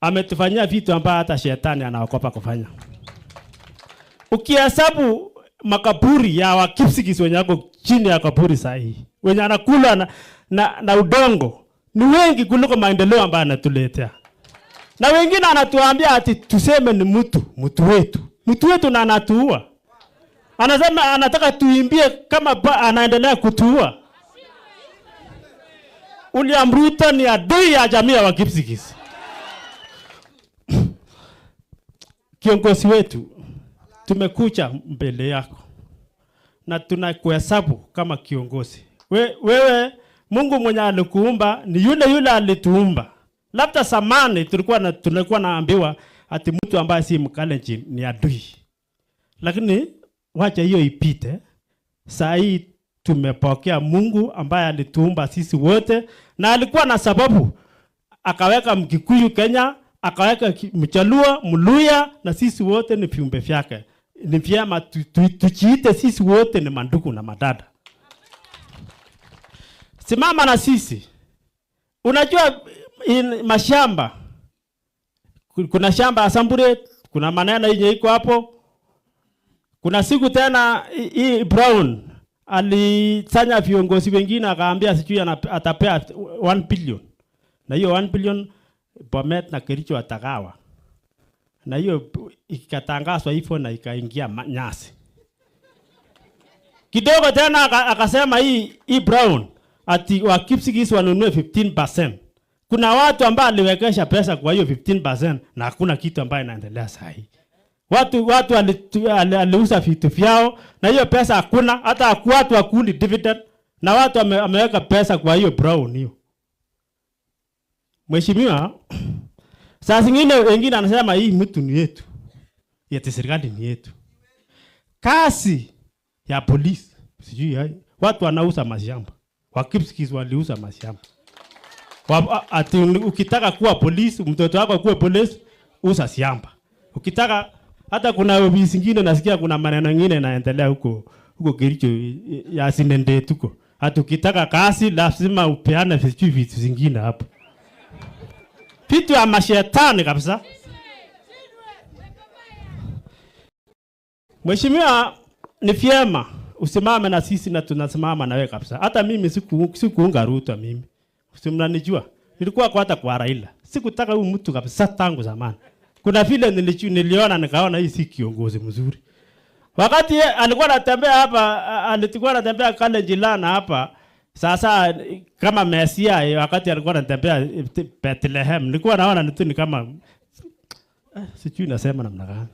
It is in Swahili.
ametufanyia vitu ambavyo hata shetani anaogopa kufanya. Ukihesabu makaburi ya Wakipsigis wenye wako chini ya kaburi sahihi, wenye anakula na udongo, ni wengi kuliko maendeleo ambayo anatuletea. Na wengine anatuambia ati tuseme ni mtu wetu na anatuua. Anasema anataka tuimbie kama anaendelea kutuua. William Ruto ni adui ya jamii ya Wakipsigis. Kiongozi wetu, tumekuja mbele yako na tunakuhesabu kama kiongozi. Wewe Mungu mwenye alikuumba ni yule alituumba. Labda zamani tulikuwa naambiwa ati mtu ambaye si Mkalenjin ni adui. Lakini wacha hiyo ipite. Saa hii tumepokea Mungu ambaye alituumba sisi wote na alikuwa na sababu. Akaweka Mkikuyu Kenya, akaweka Mjaluo, Mluya, na sisi wote ni viumbe vyake. Ni vyema tujiite sisi wote ni mandugu na madada. Simama na sisi. Unajua mashamba, kuna shamba ya Sambure, kuna maneno yenye iko hapo. Kuna siku tena hii Brown alisanya viongozi wengine akaambia sijui atapea 1 billion. Na hiyo 1 billion Bomet na Kericho atagawa. Na hiyo ikatangazwa hivyo na ikaingia nyasi. Kidogo tena akasema hii Brown ati Wakipsigis wanunue 15%. Kuna watu ambao aliwekesha pesa kwa hiyo 15% na hakuna kitu ambayo inaendelea sasa hivi. Watu aliuza vitu vyao na hiyo pesa hakuna, hata watu hakuli dividend, na watu ameweka pesa kwa hiyo Brown hiyo. Mheshimiwa, saa zingine wengine anasema hii mtu ni yetu. Yeti serikali ni yetu. Kasi ya polisi, sijui watu wanauza mashamba. Wakipsigis waliuza mashamba. Ati ukitaka kuwa polisi, mtoto wako kuwa polisi, uza shamba. Ukitaka hata kuna ofisi zingine nasikia kuna maneno mengine yanaendelea huko Kericho ya sinende tuko. Hata ukitaka kazi lazima upeane vitu zingine hapo. Vitu ya mashetani kabisa. Mheshimiwa, ni vyema usimame na sisi na tunasimama na wewe kabisa. Hata mimi sikuunga Ruto mimi. Usimnanijua. Nilikuwa hata kwa Raila. Sikutaka huyu mtu kabisa tangu zamani. Kuna vile niliona nikaona hii si kiongozi mzuri. Wakati alikuwa anatembea hapa, alikuwa anatembea Kalenjin hapa. Sasa kama Mesia, wakati alikuwa anatembea Bethlehem, nilikuwa naona ni kama sijui nasema namna gani.